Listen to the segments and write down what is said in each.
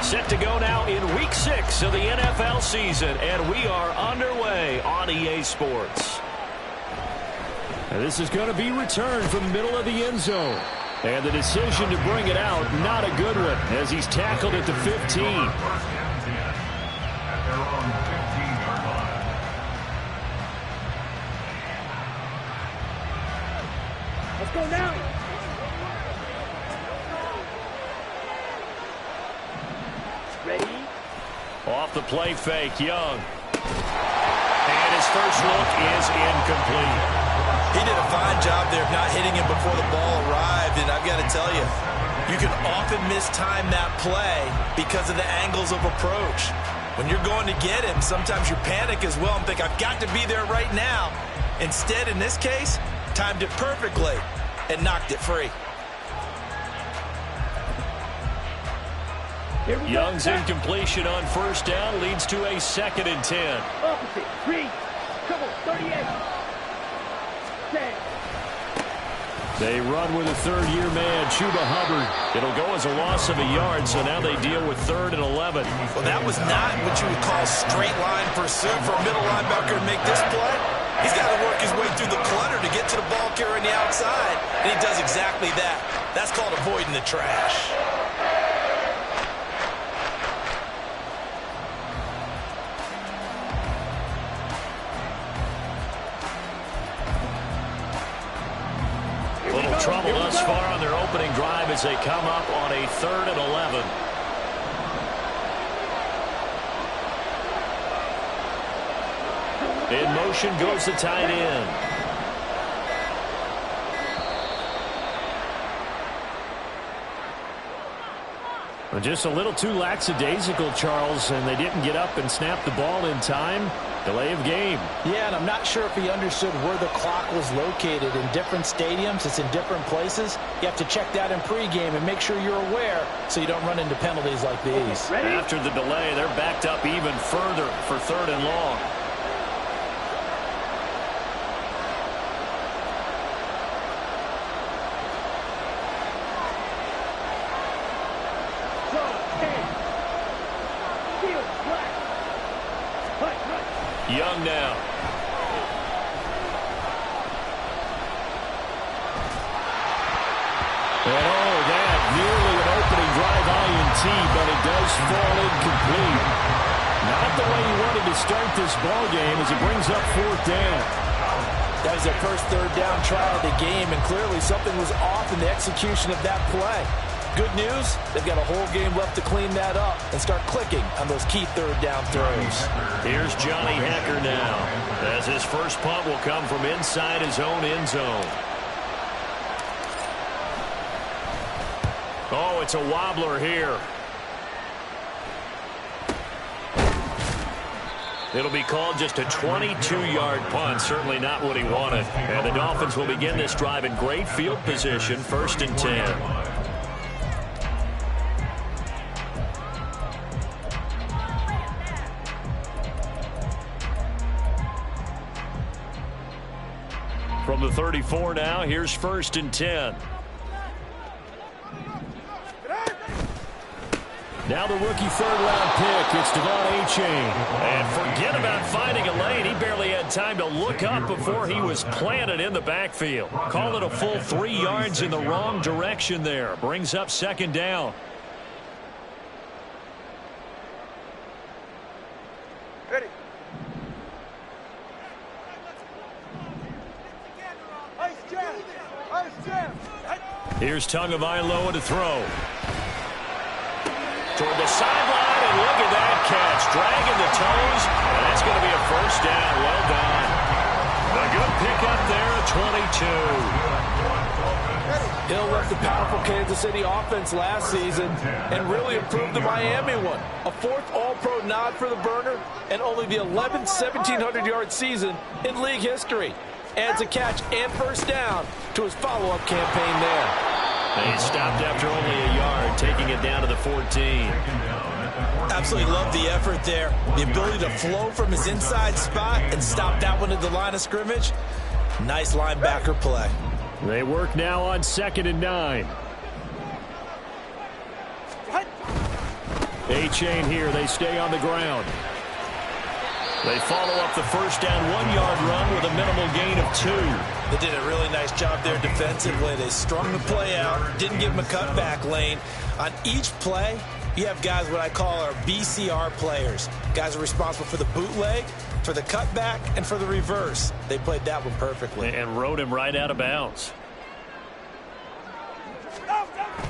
Set to go now in Week 6 of the NFL season, and we are underway on EA Sports. And this is going to be returned from the middle of the end zone. And the decision to bring it out, not a good one, as he's tackled at the 15. Let's go now. Ready? Off the play fake, Young. And his first look is incomplete. He did a fine job there of not hitting him before the ball arrived, and I've got to tell you, you can often mistime that play because of the angles of approach. When you're going to get him, sometimes you panic as well and think, I've got to be there right now. Instead, in this case, timed it perfectly and knocked it free. Young's incompletion on first down leads to a 2nd and 10. Opposite. 3. Come on. 38. 10. They run with a third-year man, Chuba Hubbard. It'll go as a loss of a yard, so now they deal with 3rd and 11. Well, that was not what you would call straight line pursuit for a middle linebacker to make this play. He's got to work his way through the clutter to get to the ball carrier on the outside, and he does exactly that. That's called avoiding the trash. Little trouble thus far on their opening drive as they come up on a 3rd and 11. In motion goes the tight end. Just a little too lackadaisical, Charles, and they didn't get up and snap the ball in time. Delay of game. Yeah, and I'm not sure if he understood where the clock was located. In different stadiums, it's in different places. You have to check that in pregame and make sure you're aware so you don't run into penalties like these. After the delay, they're backed up even further for 3rd and long. Young now. And that nearly an opening drive INT, but it does fall incomplete. Not the way he wanted to start this ball game as it brings up 4th down. That was their first 3rd down try of the game, and clearly something was off in the execution of that play. Good news, they've got a whole game left to clean that up and start clicking on those key 3rd down throws. Here's Johnny Hekker now, as his first punt will come from inside his own end zone. Oh, it's a wobbler here. It'll be called just a 22-yard punt. Certainly not what he wanted. And the Dolphins will begin this drive in great field position, 1st and 10. From the 34 now, here's 1st and 10. Now the rookie 3rd-round pick, it's Devon Achane. And forget about finding a lane. He barely had time to look up before he was planted in the backfield. Call it a full 3 yards in the wrong direction there. Brings up 2nd down. Ready. Here's Tagovailoa to throw. Toward the sideline, and look at that catch. Dragging the toes, and that's going to be a 1st down. Well done. A good pickup there at 22. Hill left the powerful Kansas City offense last season and really improved the Miami one. A 4th All-Pro nod for the burner and only the 11th 1,700-yard season in league history. Adds a catch and 1st down to his follow-up campaign there. And he stopped after only a yard, taking it down to the 14. Absolutely love the effort there. The ability to flow from his inside spot and stop that one at the line of scrimmage. Nice linebacker play. They work now on 2nd and 9. A-chain here. They stay on the ground. They follow up the first down 1-yard run with a minimal gain of 2. They did a really nice job there defensively. They strung the play out, didn't give them a cutback lane. On each play, you have guys what I call our BCR players. Guys are responsible for the bootleg, for the cutback, and for the reverse. They played that one perfectly. And rode him right out of bounds.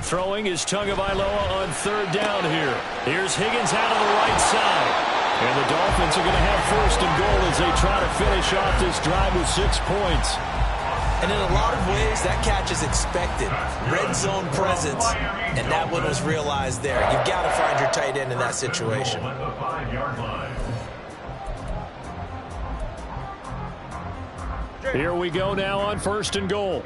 Throwing is Tagovailoa on 3rd down here. Here's Higgins out of the right side. And the Dolphins are going to have 1st and goal as they try to finish off this drive with 6 points. And in a lot of ways, that catch is expected. Red zone presence, and that one was realized there. You've got to find your tight end in that situation. Here we go now on 1st and goal.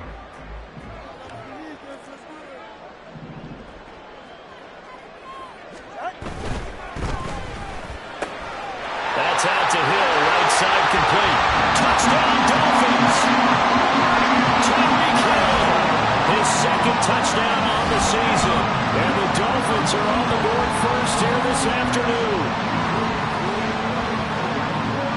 That's out to Hill, right side complete. Touchdown, Dolphins! Tyreek Hill, his 2nd touchdown on the season. And the Dolphins are on the board first here this afternoon.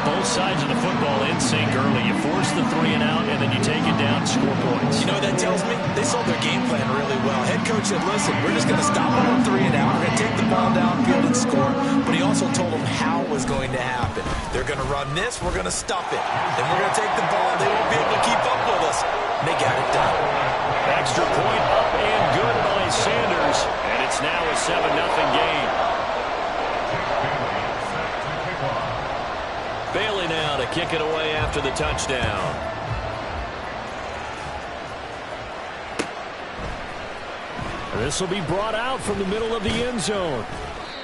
Both sides of the football in sync early. You force the 3-and-out, and then you take it down, score points. You know what that tells me? They sold their game plan really well. Head coach said, listen, we're just going to stop them on 3-and-out. We're going to take the ball downfield and score. But he also told them how it was going to happen. They're going to run this. We're going to stop it. Then we're going to take the ball. They won't be able to keep up with us. And they got it done. Extra point up and good by Sanders. And it's now a 7-0 game. Bailey now to kick it away after the touchdown. This will be brought out from the middle of the end zone.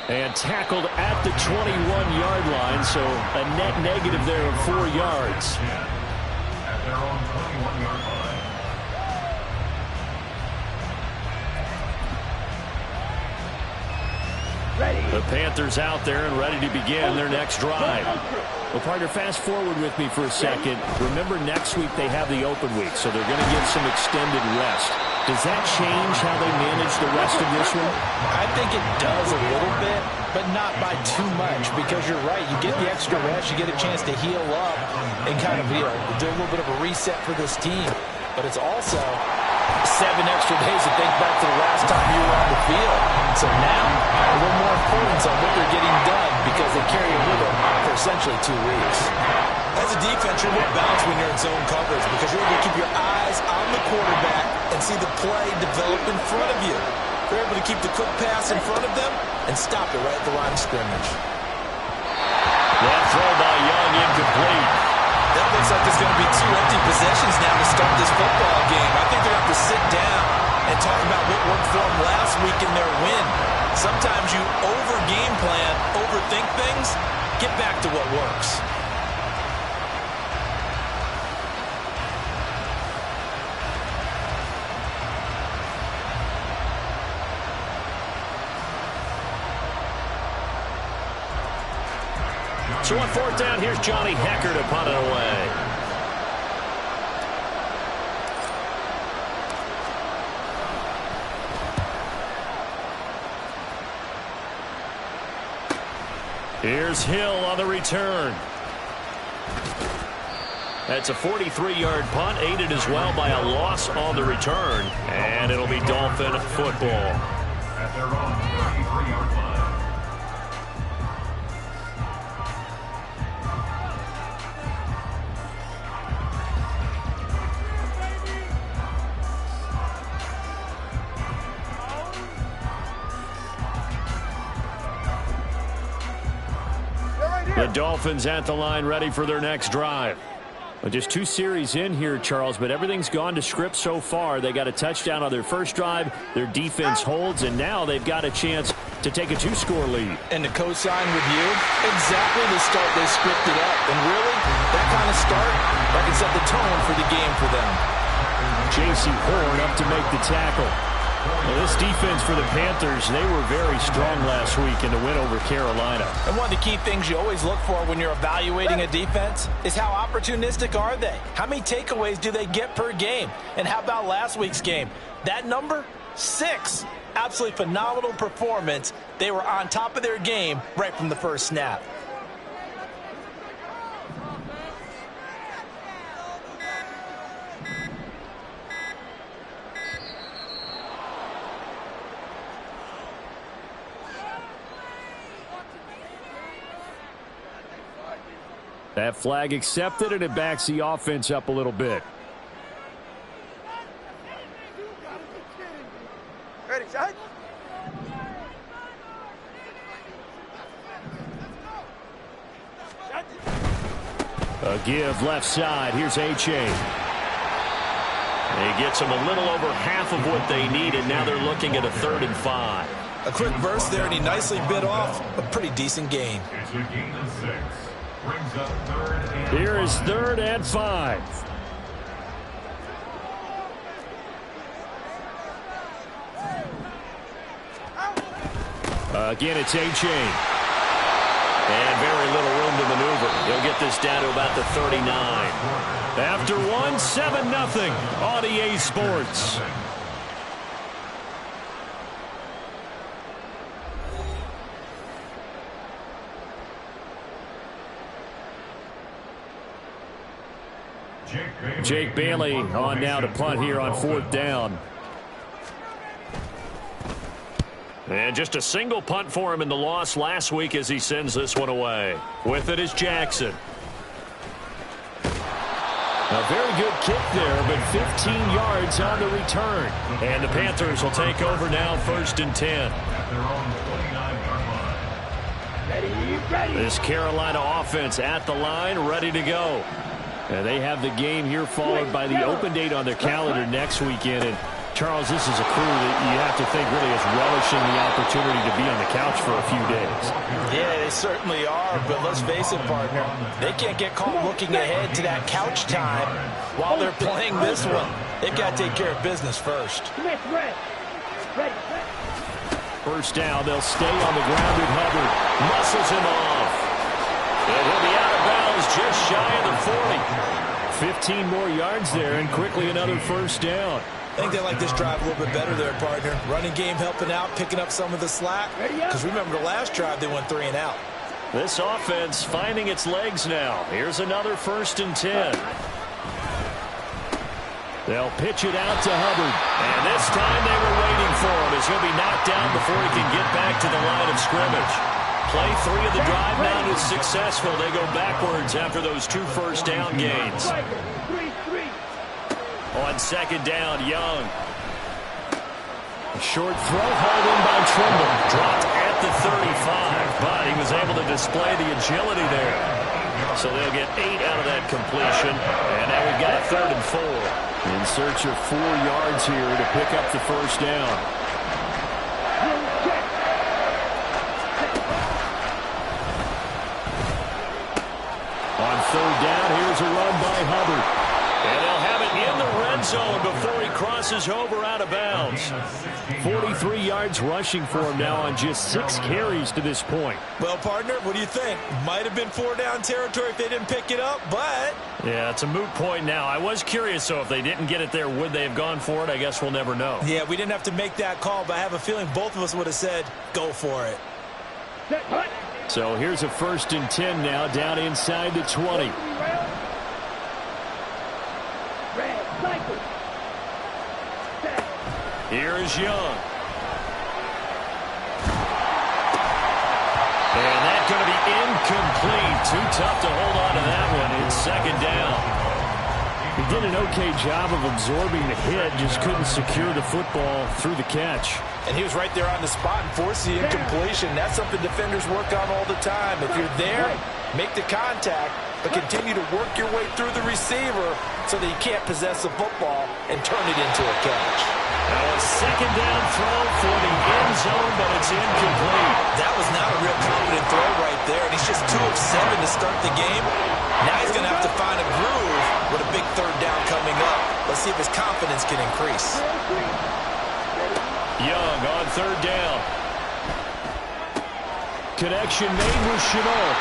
And tackled at the 21-yard line, so a net negative there of 4 yards. At their own 21-yard line. The Panthers out there and ready to begin their next drive. Well, partner, fast forward with me for a second. Remember, next week they have the open week, so they're going to get some extended rest. Does that change how they manage the rest of this one? I think it does a little bit, but not by too much, because you're right. You get the extra rest, you get a chance to heal up and kind of, do a little bit of a reset for this team. But it's also 7 extra days to think back to the last time you were on the field. So now, a little more importance on what they're getting done because they carry it with them for essentially 2 weeks. As a defense, you're more balanced when you're in zone coverage because you're able to keep your eyes on the quarterback and see the play develop in front of you. You're able to keep the quick pass in front of them and stop it right at the line of scrimmage. That throw by Young incomplete. That looks like there's going to be 2 empty possessions now to start this football game. I think they're going to have to sit down and talk about what worked for them last week in their win. Sometimes you over-game plan, overthink things, get back to what works. So on 4th down, here's Johnny Hekker to punt it away. Here's Hill on the return. That's a 43-yard punt, aided as well by a loss on the return. And it'll be Dolphin football. At their own 33-yard line. The Dolphins at the line ready for their next drive. Well, just 2 series in here, Charles, but everything's gone to script so far. They got a touchdown on their first drive. Their defense holds, and now they've got a chance to take a 2-score lead. And to co-sign with you, exactly the start they scripted up. And really, that kind of start, that can set the tone for the game for them. J.C. Horn up to make the tackle. Well, this defense for the Panthers, they were very strong last week in the win over Carolina. And one of the key things you always look for when you're evaluating a defense is how opportunistic are they? How many takeaways do they get per game? And how about last week's game? That number, 6. Absolutely phenomenal performance. They were on top of their game right from the first snap. That flag accepted, and it backs the offense up a little bit. Ready, shot. A give left side. Here's A-Chain. He gets them a little over half of what they need, and now they're looking at a 3rd and 5. A quick burst there, and he nicely bit off a pretty decent gain. It's a gain of 6. Brings up 3rd and Here is 5. 3rd and 5. Again, it's A-Chain. And very little room to maneuver. He'll get this down to about the 39. After one, 7-0 on EA Sports. Jake Bailey on now to punt here on 4th down. And just a single punt for him in the loss last week as he sends this one away. With it is Jackson. A very good kick there, but 15 yards on the return. And the Panthers will take over now, 1st and 10. At their own 29-yard line. Ready. This Carolina offense at the line, ready to go. And they have the game here followed by the open date on their calendar next weekend. And Charles, this is a crew that you have to think really is relishing the opportunity to be on the couch for a few days. Yeah, they certainly are, but let's face it, partner. They can't get caught looking ahead to that couch time while they're playing this one. They've got to take care of business first. Ready. Ready. 1st down, they'll stay on the ground with Hubbard. Muscles him off. And he'll be out of bounds just shy of the 40. 15 more yards there, and quickly another 1st down. I think they like this drive a little bit better there, partner. Running game helping out, picking up some of the slack. Because remember, the last drive, they went 3 and out. This offense finding its legs now. Here's another 1st and 10. They'll pitch it out to Hubbard. And this time they were waiting for him as he'll be knocked down before he can get back to the line of scrimmage. Play 3 of the drive now is successful. They go backwards after those 2 1st down gains. 3. On 2nd down, Young. A short throw hauled in by Trimble. Dropped at the 35, but he was able to display the agility there. So they'll get 8 out of that completion. And now we've got a 3rd and 4. In search of 4 yards here to pick up the 1st down. On 3rd down, here's a run by Hubbard. And they'll have it in the red zone before he crosses over out of bounds. 43 yards rushing for him now on just 6 carries to this point. Well, partner, what do you think? Might have been 4-down territory if they didn't pick it up, but... Yeah, it's a moot point now. I was curious, so if they didn't get it there, would they have gone for it? I guess we'll never know. Yeah, we didn't have to make that call, but I have a feeling both of us would have said, go for it. So here's a 1st and 10 now, down inside the 20. Here is Young. And that's going to be incomplete. Too tough to hold on to that one. It's 2nd down. He did an okay job of absorbing the hit, just couldn't secure the football through the catch. And he was right there on the spot and forced the incompletion. That's something defenders work on all the time. If you're there, make the contact, but continue to work your way through the receiver so that you can't possess the football and turn it into a catch. Now a 2nd down throw for the end zone, but it's incomplete. That was not a real confident throw right there, and he's just 2 of 7 to start the game. Now he's going to have to find a groove with a big 3rd down coming up. Let's see if his confidence can increase. Young on 3rd down. Connection made with Shenault.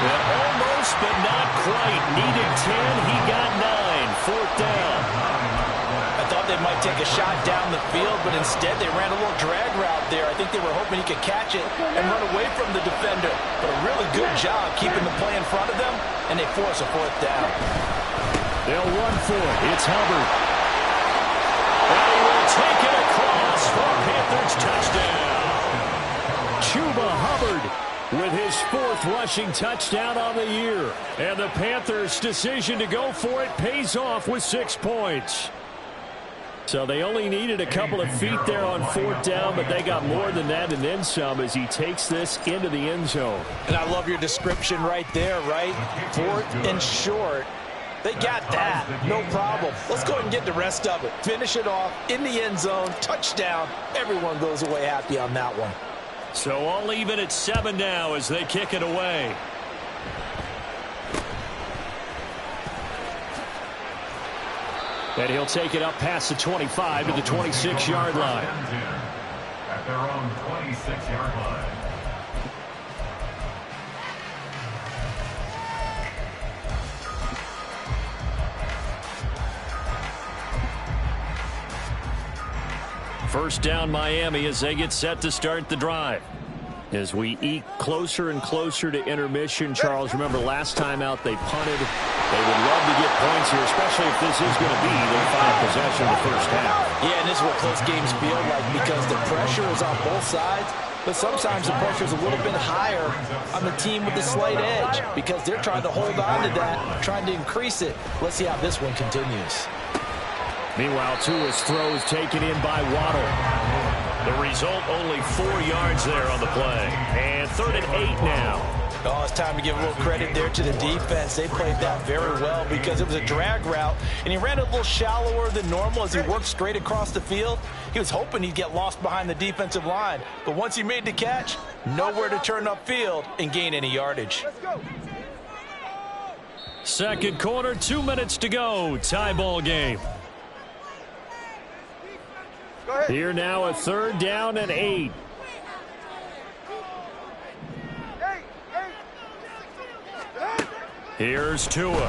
Almost, but not quite. Needed 10. He got 9. 4th down. I thought they they might take a shot down the field, but instead they ran a little drag route there. I think they were hoping he could catch it and run away from the defender. But a really good job keeping the play in front of them, and they force a fourth down. They'll run for it. It's Hubbard. And he will take it across for a Panthers touchdown. Chuba Hubbard with his fourth rushing touchdown on the year. And the Panthers' decision to go for it pays off with 6 points. So they only needed a couple of feet there on fourth down, but they got more than that and then some as he takes this into the end zone. And I love your description right there, right? Fourth and short. They got that. No problem. Let's go ahead and get the rest of it. Finish it off in the end zone. Touchdown. Everyone goes away happy on that one. So all even at 7 now as they kick it away. And he'll take it up past the 25 to the 26-yard line. At their own 26-yard line. First down Miami as they get set to start the drive. As we eke closer and closer to intermission, Charles, remember last time out they punted. They would love to get points here, especially if this is going to be their final possession of the first half. Yeah, and this is what close games feel like because the pressure is on both sides, but sometimes the pressure is a little bit higher on the team with the slight edge because they're trying to hold on to that, trying to increase it. Let's see how this one continues. Meanwhile, Tua's throw is taken in by Waddle. The result, only 4 yards there on the play. And 3rd and 8 now. Oh, it's time to give a little credit there to the defense. They played that very well because it was a drag route, and he ran a little shallower than normal as he worked straight across the field. He was hoping he'd get lost behind the defensive line, but once he made the catch, nowhere to turn upfield and gain any yardage. Let's go. Second quarter, 2 minutes to go. Tie ball game. Go ahead. Here now, a 3rd down and 8. Here's Tua. And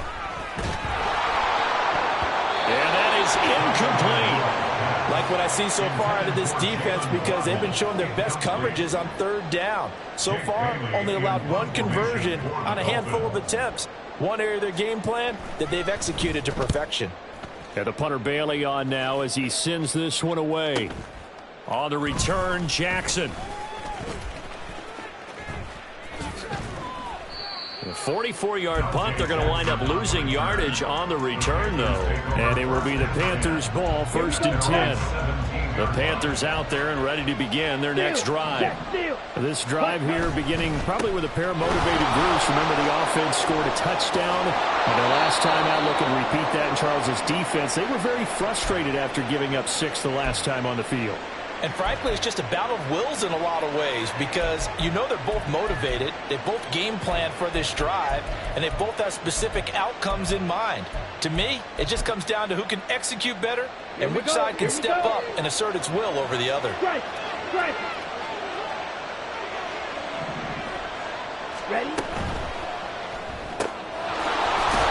that is incomplete. Like what I see so far out of this defense because they've been showing their best coverages on 3rd down. So far, only allowed 1 conversion on a handful of attempts. One area of their game plan that they've executed to perfection. And the punter Bailey on now as he sends this one away. On the return, Jackson. A 44-yard punt. They're going to wind up losing yardage on the return, though. And it will be the Panthers' ball, 1st and 10. The Panthers out there and ready to begin their next drive. This drive here beginning probably with a pair of motivated Bruce. Remember, the offense scored a touchdown. And their last time out, looking to repeat that in Charles's defense. They were very frustrated after giving up 6 the last time on the field. And frankly, it's just a battle of wills in a lot of ways because you know they're both motivated. They both game plan for this drive, and they both have specific outcomes in mind. To me, it just comes down to who can execute better and which side can step up and assert its will over the other. Right. Ready?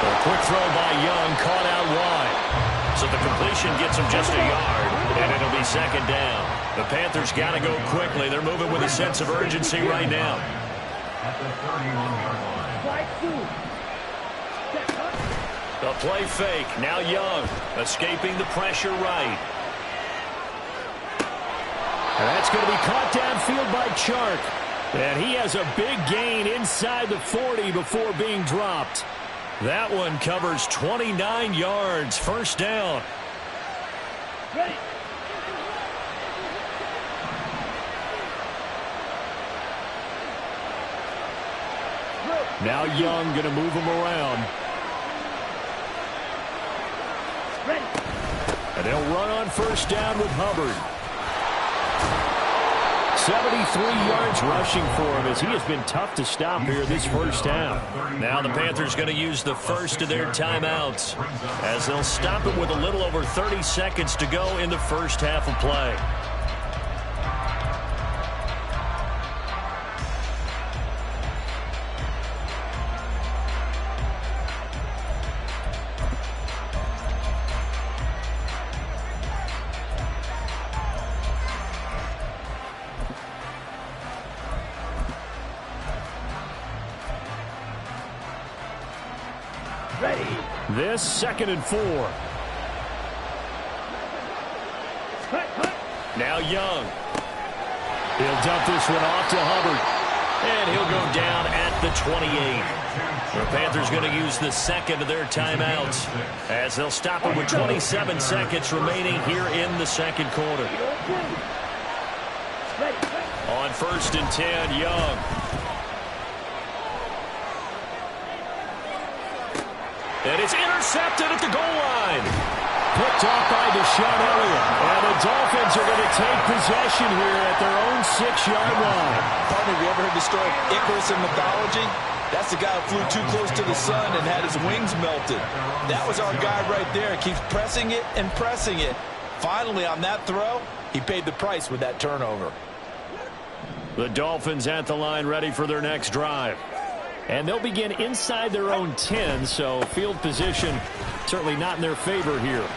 A quick throw by Young, caught out wide. So the completion gets him just a yard, and it'll be 2nd down. The Panthers got to go quickly. They're moving with a sense of urgency right now. At the 31-yard line. The play fake. Now Young escaping the pressure right. And that's going to be caught downfield by Chark. And he has a big gain inside the 40 before being dropped. That one covers 29 yards. 1st down. Ready? Now Young going to move him around. Ready? And they'll run on 1st down with Hubbard. 73 yards rushing for him as he has been tough to stop here this 1st down. Now the Panthers going to use the first of their timeouts as they'll stop it with a little over 30 seconds to go in the 1st half of play. Ready. This 2nd and 4. Now Young. He'll dump this one off to Hubbard. And he'll go down at the 28. The Panthers going to use the second of their timeouts as they'll stop it with 27 seconds remaining here in the second quarter. On 1st and 10, Young. And it's intercepted at the goal line. Picked off by Deshaun Elliott. And the Dolphins are going to take possession here at their own 6-yard line. Partner, have you ever heard the story of Icarus in mythology? That's the guy who flew too close to the sun and had his wings melted. That was our guy right there. He keeps pressing it and pressing it. Finally, on that throw, he paid the price with that turnover. The Dolphins at the line ready for their next drive. And they'll begin inside their own 10, so field position certainly not in their favor here.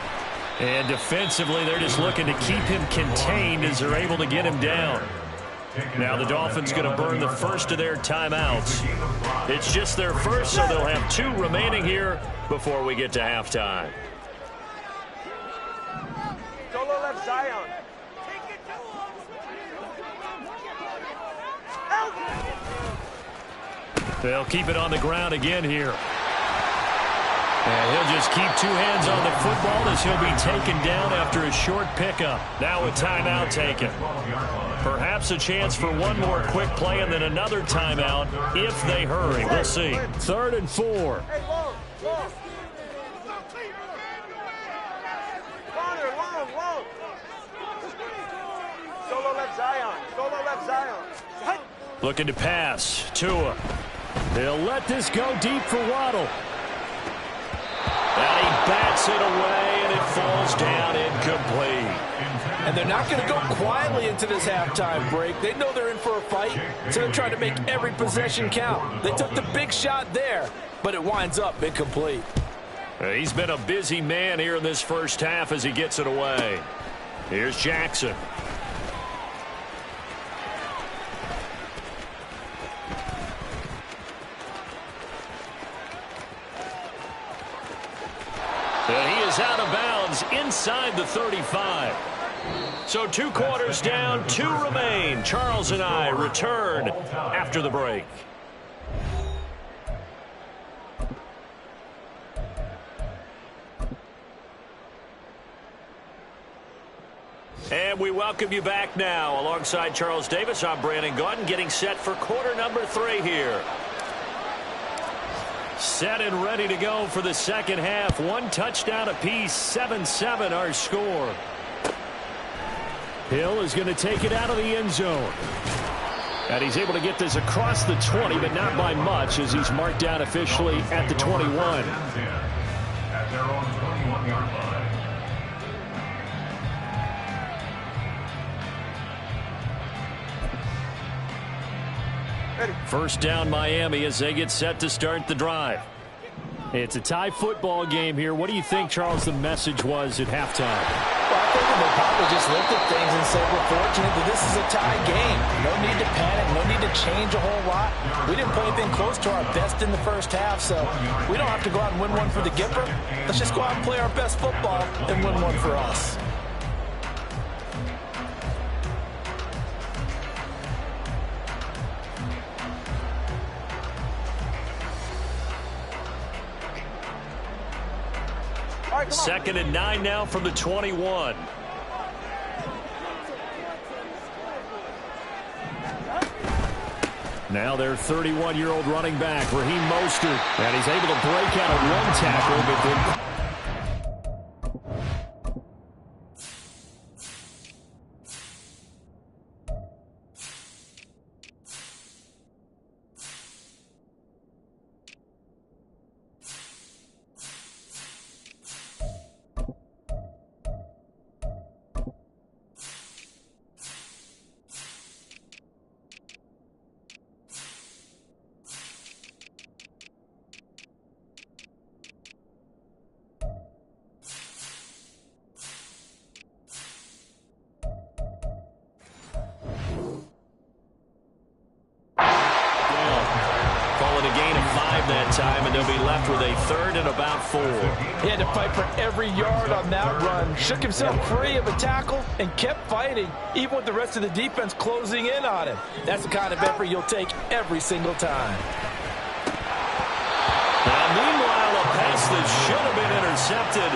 And defensively, they're just looking to keep him contained as they're able to get him down. Now the Dolphins going to burn the first of their timeouts. It's just their first, so they'll have 2 remaining here before we get to halftime. Solo left Zion. They'll keep it on the ground again here. And he'll just keep 2 hands on the football as he'll be taken down after a short pickup. Now a timeout taken. Perhaps a chance for one more quick play and then another timeout if they hurry. We'll see. 3rd and 4. Hey, long. Long. Solo left Zion. Looking to pass. Tua. They'll let this go deep for Waddle. And he bats it away, and it falls down incomplete. And they're not going to go quietly into this halftime break. They know they're in for a fight, so they're trying to make every possession count. They took the big shot there, but it winds up incomplete. He's been a busy man here in this first half as he gets it away. Here's Jackson. And he is out of bounds inside the 35. So 2 quarters down, 2 remain. Charles and I return after the break. And we welcome you back now. Alongside Charles Davis, I'm Brandon Gaudin, getting set for quarter number 3 here. Set and ready to go for the second half. 1 touchdown apiece, 7-7 our score. Hill is going to take it out of the end zone. And he's able to get this across the 20, but not by much as he's marked down officially at the 21. At their own 21-yard line. First down Miami as they get set to start the drive. It's a tie football game here. What do you think, Charles, the message was at halftime? Well, I think they probably just looked at things and said, we're fortunate that this is a tie game. No need to panic, no need to change a whole lot. We didn't play anything close to our best in the first half, so we don't have to go out and win one for the Gipper. Let's just go out and play our best football and win one for us. Second and 9 now from the 21. Now their 31-year-old running back, Raheem Mostert. And he's able to break out of 1 tackle, but then gain of 5 that time, and they'll be left with a third and about 4. He had to fight for every yard on that run. Shook himself free of a tackle and kept fighting, even with the rest of the defense closing in on him. That's the kind of effort you'll take every single time. Now, meanwhile, a pass that should have been intercepted,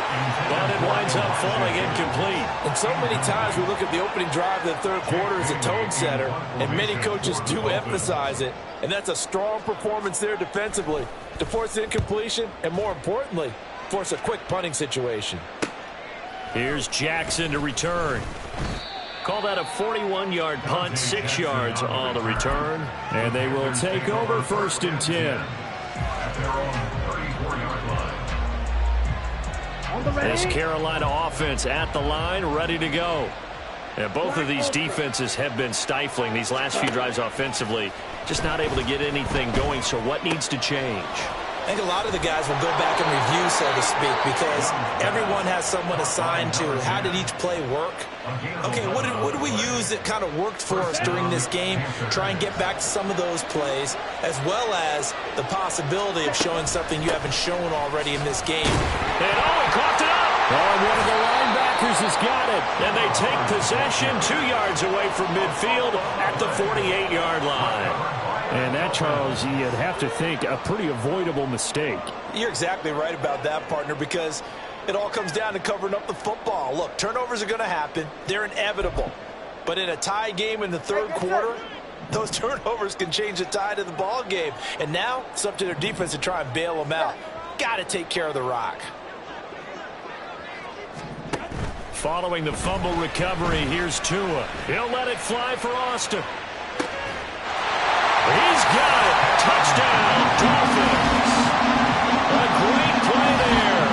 but it winds up falling incomplete. And so many times we look at the opening drive of the third quarter as a tone setter, and many coaches do emphasize it. And that's a strong performance there defensively to force the incompletion and, more importantly, force a quick punting situation. Here's Jackson to return. Call that a 41-yard punt, 6 yards on the return. And they will take over 1st and 10. At their own 34-yard line. This Carolina offense at the line, ready to go. And both of these defenses have been stifling these last few drives offensively. Just not able to get anything going, so what needs to change? I think a lot of the guys will go back and review, so to speak, because everyone has someone assigned to how did each play work. Okay, what did we use that kind of worked for us during this game? Try and get back to some of those plays, as well as the possibility of showing something you haven't shown already in this game. And he caught it up. Oh, one of the linebackers has got it. And they take possession 2 yards away from midfield at the 48-yard line. And that, Charles, you'd have to think a pretty avoidable mistake. You're exactly right about that, partner, because it all comes down to covering up the football. Look, turnovers are going to happen. They're inevitable. But in a tie game in the third quarter, those turnovers can change the tide of the ball game. And now it's up to their defense to try and bail them out. Got to take care of the rock. Following the fumble recovery, here's Tua. He'll let it fly for Austin. He's got it. Touchdown, Dolphins. A great play there.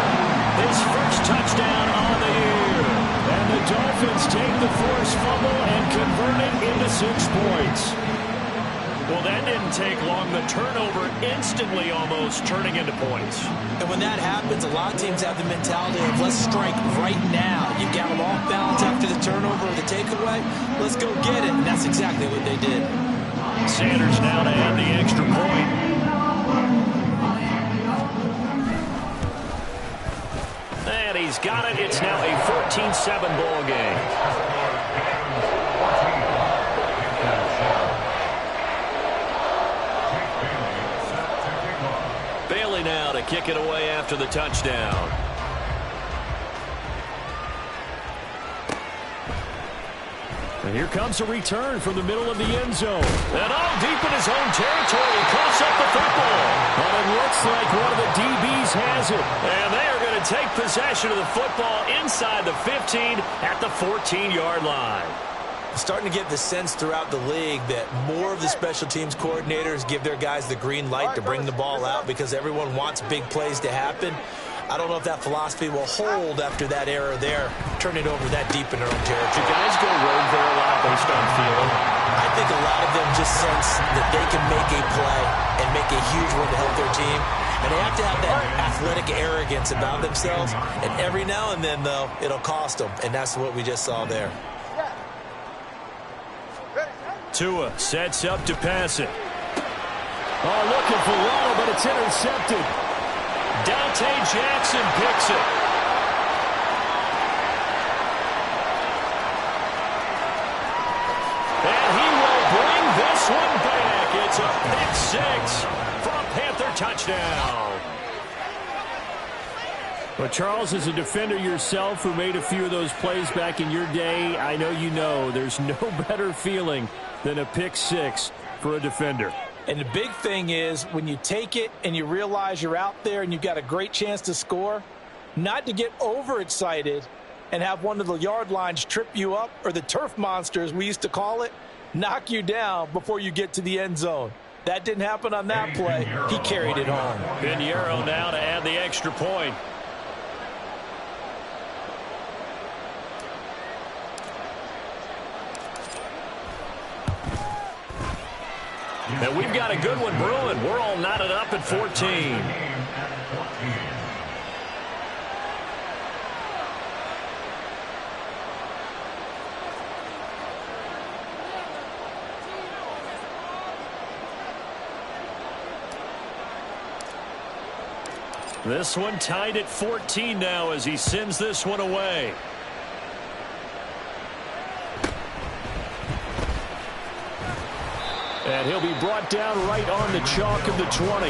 His first touchdown on the year. And the Dolphins take the forced fumble and convert it into 6 points. Well, that didn't take long. The turnover instantly almost turning into points. And when that happens, a lot of teams have the mentality of let's strike right now. You've got them off balance after the turnover or the takeaway. Let's go get it. And that's exactly what they did. Sanders now to add the extra point. And he's got it. It's now a 14-7 ball game. Bailey now to kick it away after the touchdown. And here comes a return from the middle of the end zone. And all deep in his own territory. He coughs up the football. But it looks like one of the DBs has it. And they are going to take possession of the football inside the 15 at the 14-yard line. Starting to get the sense throughout the league that more of the special teams coordinators give their guys the green light to bring the ball out because everyone wants big plays to happen. I don't know if that philosophy will hold after that error there, turning it over that deep in their own territory. Do guys go rogue there a lot based on feeling? I think a lot of them just sense that they can make a play and make a huge one to help their team. And they have to have that athletic arrogance about themselves. And every now and then, though, it'll cost them. And that's what we just saw there. Tua sets up to pass it. Oh, looking for Waddle, but it's intercepted. Dante Jackson picks it. And he will bring this one back. It's a pick 6 for a Panther touchdown. But Charles, as a defender yourself who made a few of those plays back in your day, I know you know there's no better feeling than a pick 6 for a defender. And the big thing is when you take it and you realize you're out there and you've got a great chance to score, not to get overexcited and have one of the yard lines trip you up, or the turf monsters we used to call it, knock you down before you get to the end zone. That didn't happen on that play. He carried it home. Pinheiro now to add the extra point. And we've got a good one brewing. We're all knotted up at 14. This one tied at 14 now as he sends this one away. And he'll be brought down right on the chalk of the 20.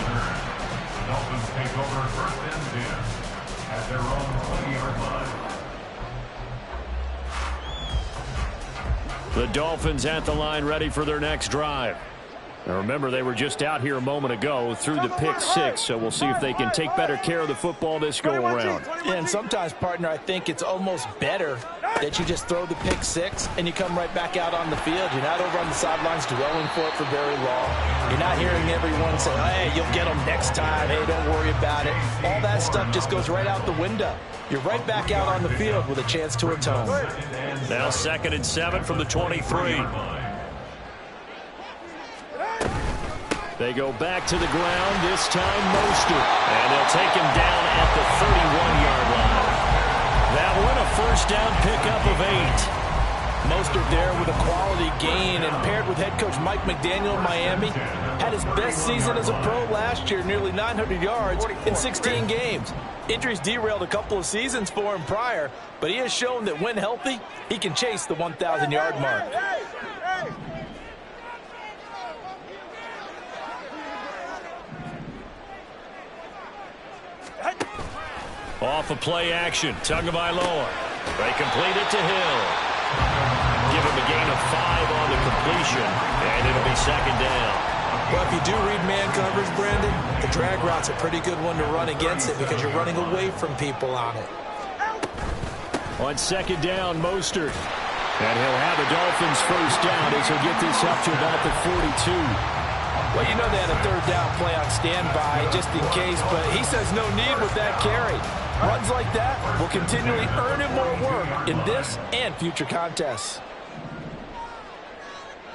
Dolphins take over first and 10 at their own 20-yard line. The Dolphins at the line, ready for their next drive. Now remember, they were just out here a moment ago through the pick 6, so we'll see if they can take better care of the football this go-around. Yeah, and sometimes, partner, I think it's almost better that you just throw the pick 6 and you come right back out on the field. You're not over on the sidelines dwelling for it for very long. You're not hearing everyone say, hey, you'll get them next time. Hey, don't worry about it. All that stuff just goes right out the window. You're right back out on the field with a chance to atone. Now 2nd and 7 from the 23. They go back to the ground, this time Mostert. And they'll take him down at the 31-yard line. That one a first down pickup of 8. Mostert there with a quality gain, and paired with head coach Mike McDaniel of Miami, had his best season as a pro last year, nearly 900 yards in 16 games. Injuries derailed a couple of seasons for him prior, but he has shown that when healthy, he can chase the 1,000-yard mark. Off of play action, Tagovailoa. They complete it to Hill. Give him a gain of 5 on the completion, and it'll be 2nd down. Well, if you do read man coverage, Brandon, the drag route's a pretty good one to run against it because you're running away from people on it. On 2nd down, Mostert. And he'll have the Dolphins first down as he'll get this up to about the 42. Well, you know they had a 3rd down play on standby just in case, but he says no need with that carry. Runs like that will continually earn him more work in this and future contests.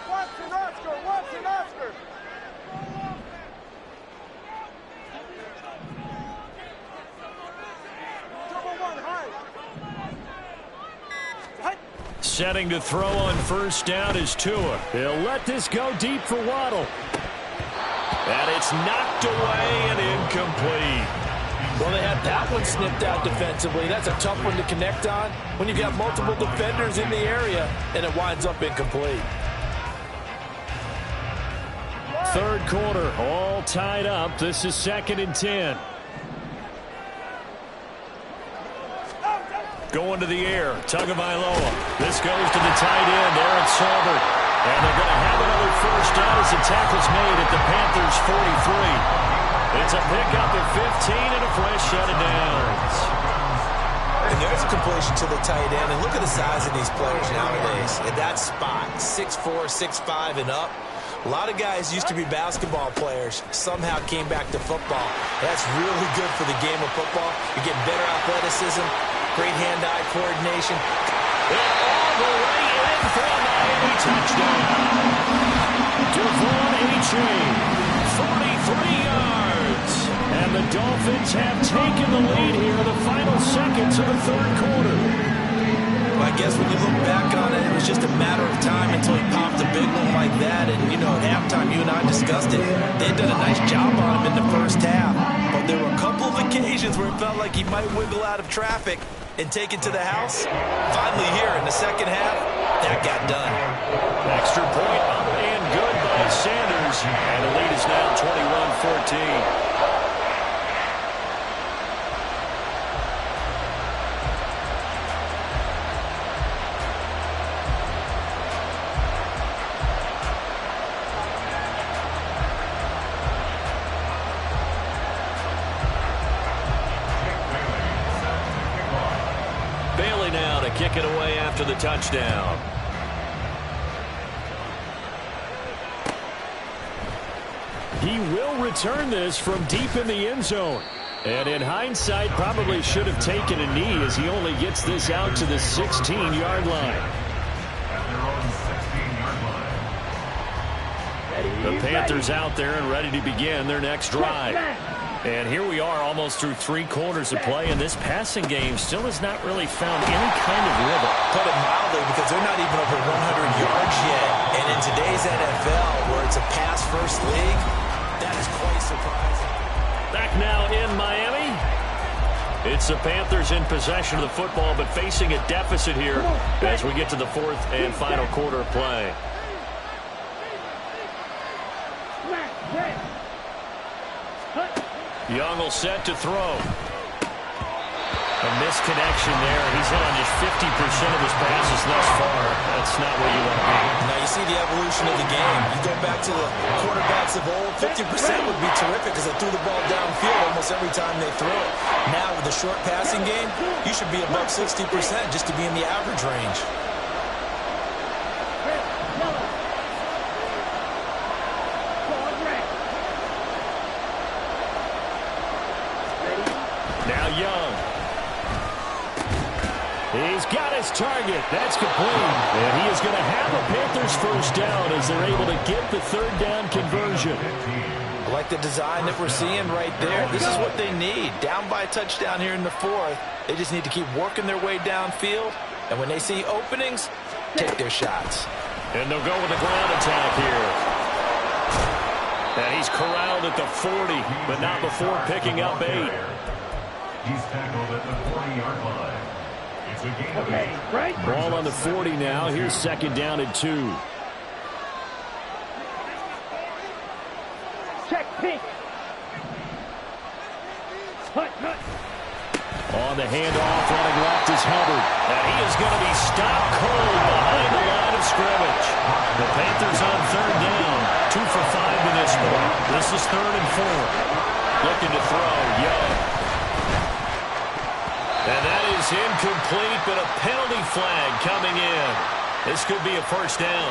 Watson Oscar, Watson Oscar. Setting to throw on first down is Tua. He'll let this go deep for Waddle. And it's knocked away and incomplete. Well, they had that one snipped out defensively. That's a tough one to connect on when you've got multiple defenders in the area, and it winds up incomplete. 3rd quarter, all tied up. This is 2nd and 10. Going to the air, Tagovailoa. This goes to the tight end, Eric Saubert. And they're going to have another first down as the tackle's made at the Panthers' 43. It's a pickup of 15 and a fresh set of downs. And there's a completion to the tight end. And look at the size of these players nowadays. At that spot, 6'4", 6'5", and up. A lot of guys used to be basketball players, somehow came back to football. That's really good for the game of football. You're getting better athleticism, great hand-eye coordination. And all the way in for a Miami touchdown. Devon Achane, 43 yards. And the Dolphins have taken the lead here in the final seconds of the 3rd quarter. I guess when you look back on it, it was just a matter of time until he popped a big one like that. And, you know, at halftime, you and I discussed it. They'd done a nice job on him in the first half. But there were a couple of occasions where it felt like he might wiggle out of traffic and take it to the house. Finally here in the 2nd half, that got done. Extra point up and good by Sanders. And the lead is now 21-14. Bailey now to kick it away after the touchdown. He will return this from deep in the end zone. And in hindsight, probably should have taken a knee as he only gets this out to the 16-yard line. The Panthers out there and ready to begin their next drive. And here we are almost through 3 quarters of play, and this passing game still has not really found any kind of rhythm. Put it mildly, because they're not even over 100 yards yet. And in today's NFL, where it's a pass-first league, that is quite surprising. Back now in Miami. It's the Panthers in possession of the football, but facing a deficit here as we get to the fourth and final quarter of play. Young will set to throw. A misconnection there. He's hit on just 50% of his passes thus far. That's not where you want to be. Now you see the evolution of the game. You go back to the quarterbacks of old, 50% would be terrific because they threw the ball downfield almost every time they threw it. Now with the short passing game, you should be above 60% just to be in the average range. Now Young. He's got his target. That's complete. And he is going to have a Panthers first down as they're able to get the third down conversion. I like the design that we're seeing right there. This is what they need. Down by a touchdown here in the fourth. They just need to keep working their way downfield. And when they see openings, take their shots. And they'll go with the ground attack here. And he's corralled at the 40, but not before picking up 8. He's tackled at the 40-yard line. It's a gain of 8. Ball on the 40 now. Here's second down and 2. Check pink. On the handoff, running left is Hubbard. And he is going to be stopped cold behind the line of scrimmage. The Panthers on third down. 2 for 5 to this point. This is 3rd and 4. Looking to throw, Young. And that is incomplete, but a penalty flag coming in. This could be a first down.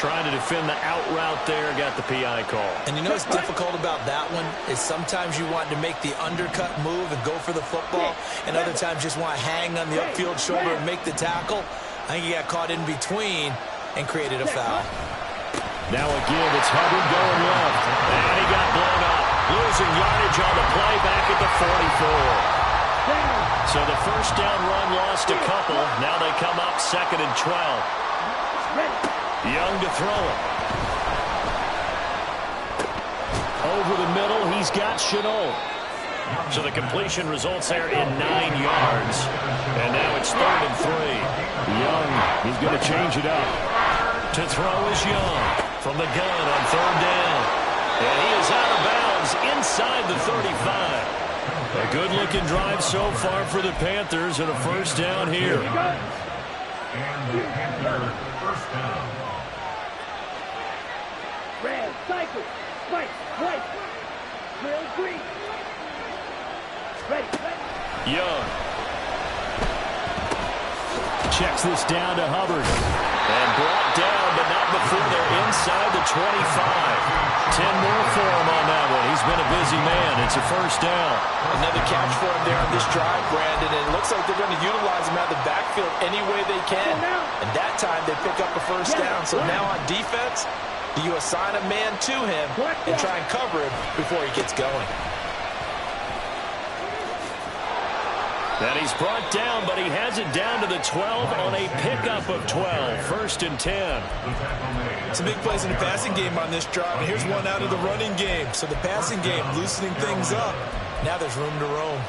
Trying to defend the out route there, got the PI call. And you know what's difficult about that one is sometimes you want to make the undercut move and go for the football, and other times just want to hang on the upfield shoulder and make the tackle. I think he got caught in between and created a foul. Now again, it's Hubbard going left. And he got blown up. Losing yardage on the play back at the 44. So the first down run lost a couple. Now they come up 2nd and 12. Young to throw it. Over the middle, he's got Shenault. So the completion results there in 9 yards. And now it's 3rd and 3. Young, he's going to change it up. To throw is Young from the gun on 3rd down. And he is out of bounds inside the 35. A good-looking drive so far for the Panthers and a first down here. And the Panther first down. Red, cycle, white, grill, green. Ready. Young. Checks this down to Hubbard. And brought down, but not before they're inside the 25. 10 more for him on that one. He's been a busy man. It's a first down. Another catch for him there on this drive, Brandon, and it looks like they're going to utilize him out of the backfield any way they can. And that time they pick up a first down. So now on defense, you assign a man to him and try and cover him before he gets going. And he's brought down, but he has it down to the 12 on a pickup of 12. 1st and 10. Some big plays in the passing game on this drive, and here's one out of the running game. So the passing game loosening things up. Now there's room to roam.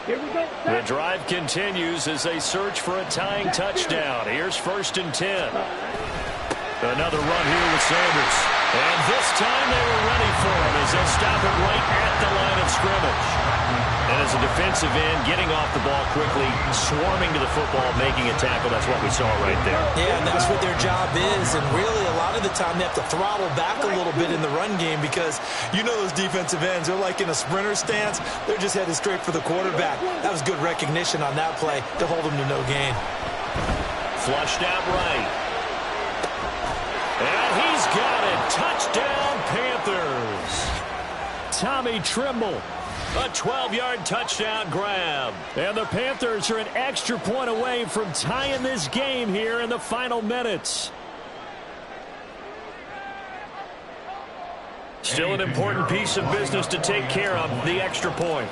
Here we go. The drive continues as they search for a tying touchdown. Here's 1st and 10. Another run here with Sanders. And this time they were ready for him as they'll stop it right at the line of scrimmage. And as a defensive end, getting off the ball quickly, swarming to the football, making a tackle. That's what we saw right there. Yeah, and that's what their job is. And really, a lot of the time, they have to throttle back a little bit in the run game because you know those defensive ends, they're like in a sprinter stance. They're just headed straight for the quarterback. That was good recognition on that play to hold them to no gain. Flushed out right. And he's got it. Touchdown, Panthers. Tommy Tremble. A 12-yard touchdown grab. And the Panthers are an extra point away from tying this game here in the final minutes. Still an important piece of business to take care of, the extra point.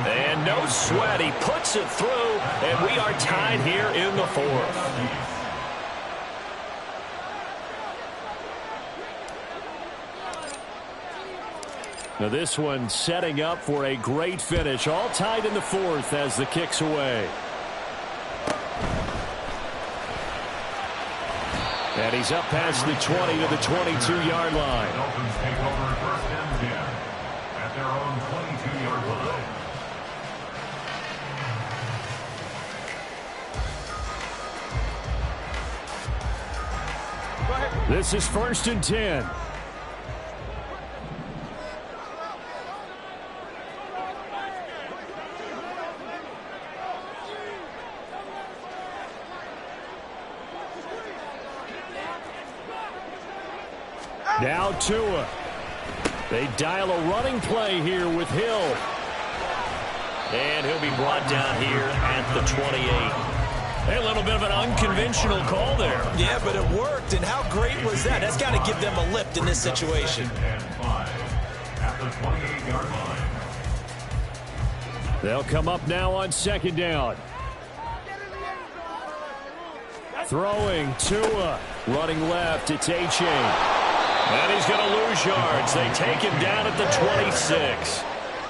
And And no sweat. He puts it through, and we are tied here in the fourth. Now this one setting up for a great finish. All tied in the fourth as the kick's away. And he's up past the 20 to the 22-yard line. Dolphins take over first and 10 at their own 22-yard line. This is first and 10. Now Tua. They dial a running play here with Hill. And he'll be brought down here at the 28. A little bit of an unconventional call there. Yeah, but it worked, and how great was that? That's got to give them a lift in this situation. And 5 at the 28-yard line. They'll come up now on second down. Throwing Tua. Running left, it's A-Chain. And he's going to lose yards. They take him down at the 26.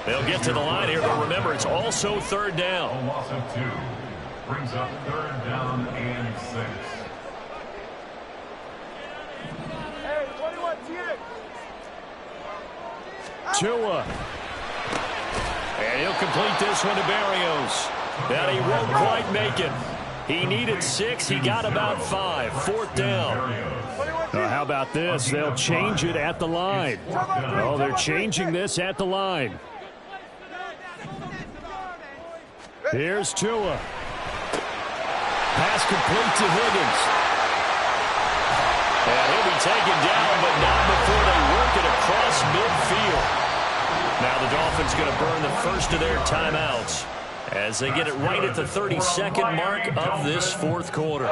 They'll get to the line here, but remember, it's also third down. A loss of 2 brings up third down and 6. Hey, 21, Tua. And he'll complete this one to Berrios. And he won't quite make it. He needed 6. He got about 5. Fourth down. How about this? They'll change it at the line. Oh, they're changing this at the line. Here's Tua. Pass complete to Higgins. And he'll be taken down, but not before they work it across midfield. Now the Dolphins going to burn the first of their timeouts as they get it right at the 32nd mark of this fourth quarter.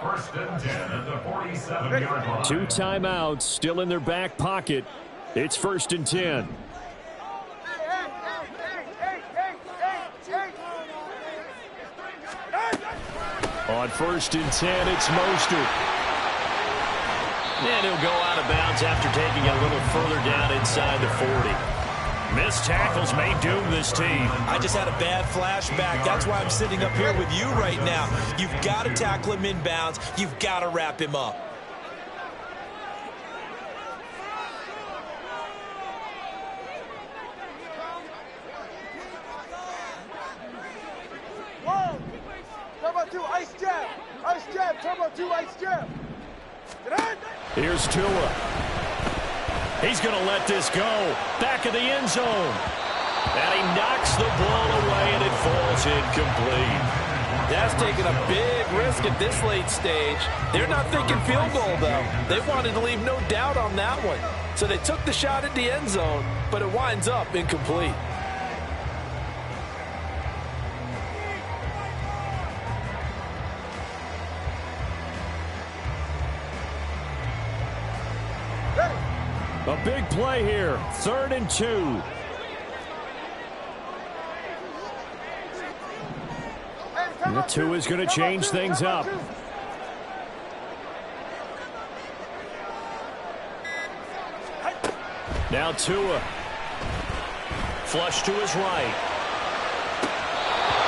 First and 10 at the 47-yard line. 2 timeouts still in their back pocket. It's first and 10. On first and 10, it's Mostert. And he'll go out of bounds after taking it a little further down inside the 40. Missed tackles may doom this team. I just had a bad flashback. That's why I'm sitting up here with you right now. You've got to tackle him inbounds. You've got to wrap him up. Whoa! Turbo 2, ice jab! Ice jab, Turbo 2, ice jab! Get on! Here's Tua. He's going to let this go. Back of the end zone. And he knocks the ball away, and it falls incomplete. That's taking a big risk at this late stage. They're not thinking field goal, though. They wanted to leave no doubt on that one. So they took the shot at the end zone, but it winds up incomplete. A big play here. 3rd and 2. And the 2 is going to change things up. Now Tua. Flush to his right.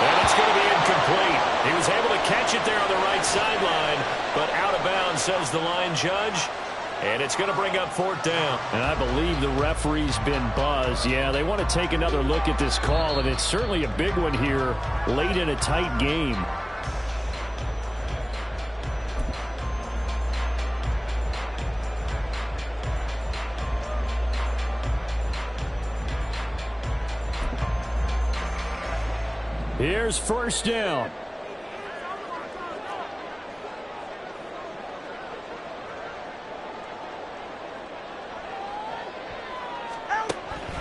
And it's going to be incomplete. He was able to catch it there on the right sideline, but out of bounds, says the line judge. And it's going to bring up fourth down. And I believe the referee's been buzzed. Yeah, they want to take another look at this call, and it's certainly a big one here late in a tight game. Here's first down.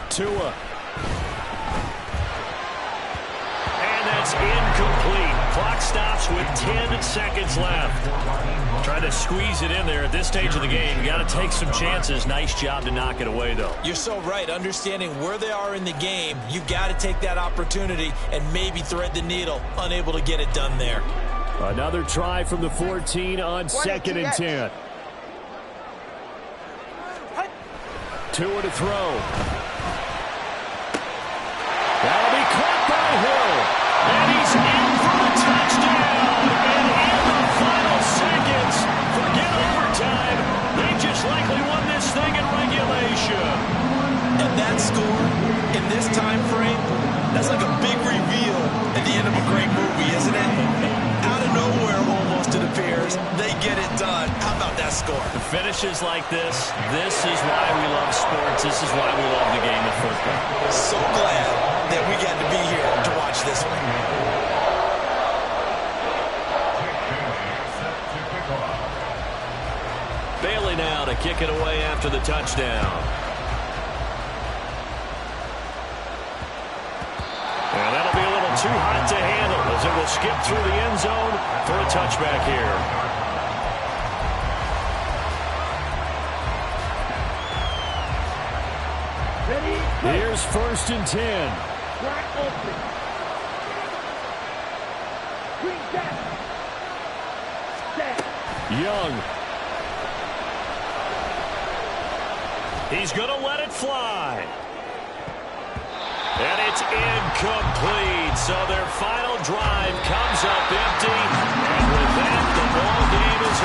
Tua. And that's incomplete. Clock stops with 10 seconds left. Try to squeeze it in there at this stage of the game. You got to take some chances. Nice job to knock it away, though. You're so right. Understanding where they are in the game, you got to take that opportunity and maybe thread the needle. Unable to get it done there. Another try from the 14 on 2nd and 10. 2 to throw. That'll be caught by Hill. And he's in for the touchdown. And in the final seconds, forget overtime. They just likely won this thing in regulation. And that score in this time frame, that's like a big reveal at the end of a great movie, isn't it? Out of nowhere, almost, it appears. They get it done. How about that score? The finishes like this is why we love sports. This is why we love the game of football. So glad that we got to be here to watch this one. Bailey now to kick it away after the touchdown. And that'll be a little too hot to handle as it will skip through the end zone for a touchback here. Here's 1st and 10. Young. He's going to let it fly. And it's incomplete. So their final drive comes up empty. And with that, the ball game is over.